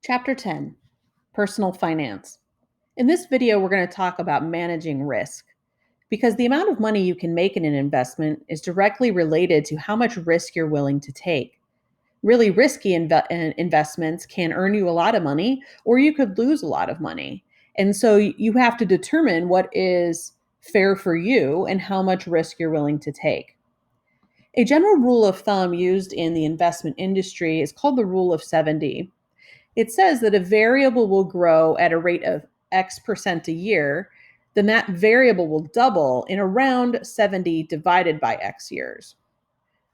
Chapter 10, Personal Finance. In this video, we're going to talk about managing risk because the amount of money you can make in an investment is directly related to how much risk you're willing to take. Really risky investments can earn you a lot of money, or you could lose a lot of money. And so you have to determine what is fair for you and how much risk you're willing to take. A general rule of thumb used in the investment industry is called the rule of 70. It says that a variable will grow at a rate of X percent a year, then that variable will double in around 70 divided by X years.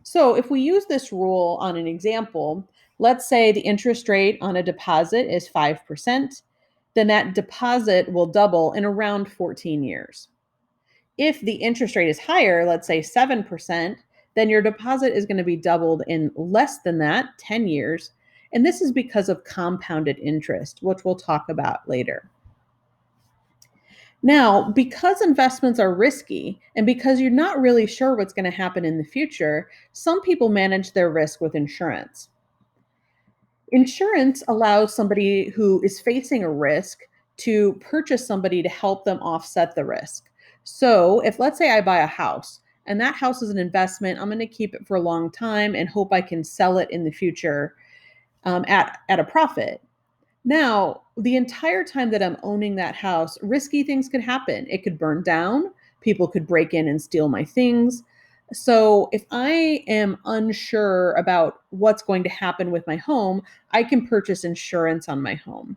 So if we use this rule on an example, let's say the interest rate on a deposit is 5%, then that deposit will double in around 14 years. If the interest rate is higher, let's say 7%, then your deposit is going to be doubled in less than that, 10 years. And this is because of compounded interest, which we'll talk about later. Now, because investments are risky and because you're not really sure what's going to happen in the future, some people manage their risk with insurance. Insurance allows somebody who is facing a risk to purchase somebody to help them offset the risk. So, if let's say I buy a house and that house is an investment, I'm going to keep it for a long time and hope I can sell it in the future at a profit. Now, the entire time that I'm owning that house, risky things could happen. It could burn down, people could break in and steal my things. So, if I am unsure about what's going to happen with my home, I can purchase insurance on my home.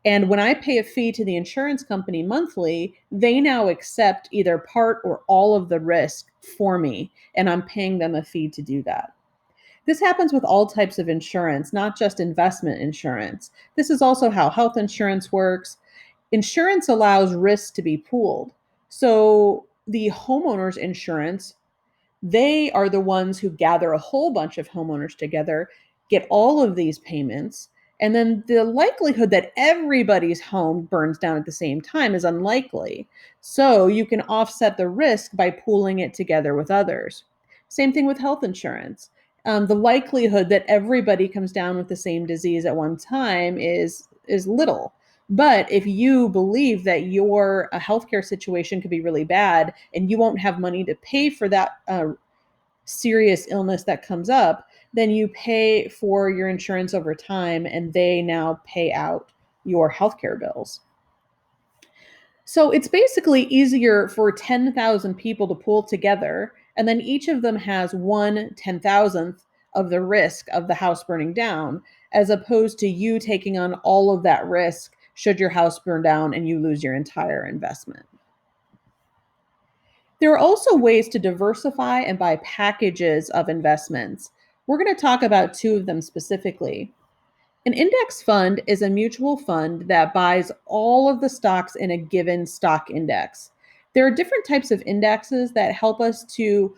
And when I pay a fee to the insurance company monthly, they now accept either part or all of the risk for me, and I'm paying them a fee to do that. This happens with all types of insurance, not just investment insurance. This is also how health insurance works. Insurance allows risk to be pooled. So the homeowner's insurance, they are the ones who gather a whole bunch of homeowners together, get all of these payments, and then the likelihood that everybody's home burns down at the same time is unlikely. So you can offset the risk by pooling it together with others. Same thing with health insurance. The likelihood that everybody comes down with the same disease at one time is little. But if you believe that your healthcare situation could be really bad and you won't have money to pay for that serious illness that comes up, then you pay for your insurance over time and they now pay out your healthcare bills. So it's basically easier for 10,000 people to pool together, and then each of them has 1/10,000th of the risk of the house burning down, as opposed to you taking on all of that risk should your house burn down and you lose your entire investment. There are also ways to diversify and buy packages of investments. We're going to talk about two of them specifically. An index fund is a mutual fund that buys all of the stocks in a given stock index. There are different types of indexes that help us to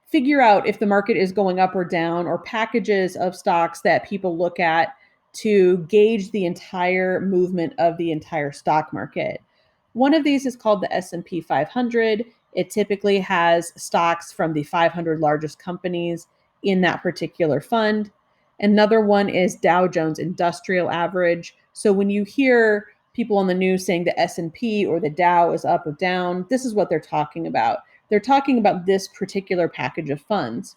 figure out if the market is going up or down, or packages of stocks that people look at to gauge the entire movement of the entire stock market. One of these is called the S&P 500. It typically has stocks from the 500 largest companies in that particular fund. Another one is Dow Jones Industrial Average. So when you hear people on the news saying the S&P or the Dow is up or down, this is what they're talking about. They're talking about this particular package of funds.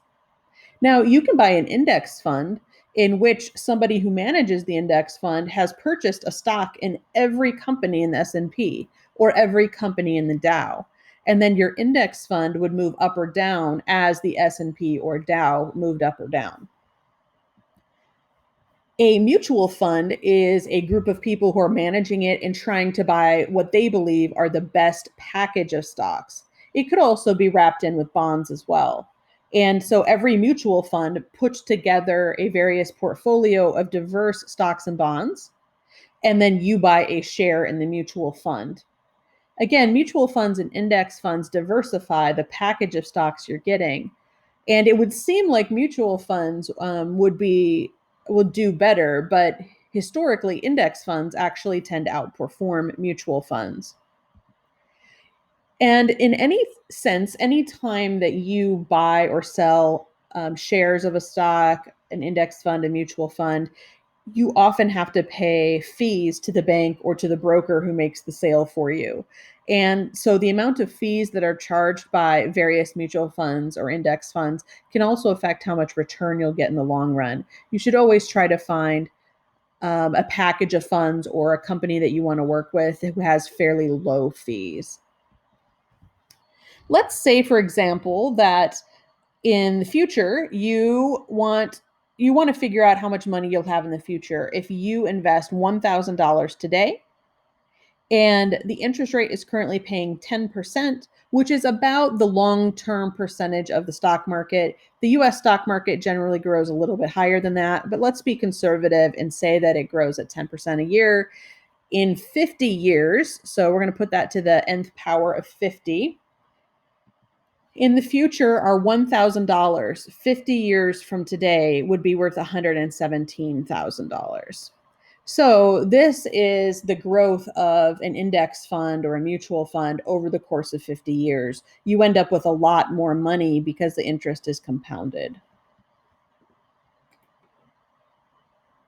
Now, you can buy an index fund in which somebody who manages the index fund has purchased a stock in every company in the S&P or every company in the Dow. And then your index fund would move up or down as the S&P or Dow moved up or down. A mutual fund is a group of people who are managing it and trying to buy what they believe are the best package of stocks. It could also be wrapped in with bonds as well. And so every mutual fund puts together a various portfolio of diverse stocks and bonds, and then you buy a share in the mutual fund. Again, mutual funds and index funds diversify the package of stocks you're getting. And it would seem like mutual funds would do better, but historically, index funds actually tend to outperform mutual funds. And in any sense, any time that you buy or sell shares of a stock, an index fund, a mutual fund, you often have to pay fees to the bank or to the broker who makes the sale for you. And so the amount of fees that are charged by various mutual funds or index funds can also affect how much return you'll get in the long run. You should always try to find a package of funds or a company that you want to work with who has fairly low fees. Let's say, for example, that in the future you want to figure out how much money you'll have in the future if you invest $1,000 today and the interest rate is currently paying 10%, which is about the long-term percentage of the stock market. The US stock market generally grows a little bit higher than that, but let's be conservative and say that it grows at 10% a year in 50 years. So we're going to put that to the nth power of 50. In the future, our $1,000 50 years from today would be worth $117,000. So this is the growth of an index fund or a mutual fund over the course of 50 years. You end up with a lot more money because the interest is compounded.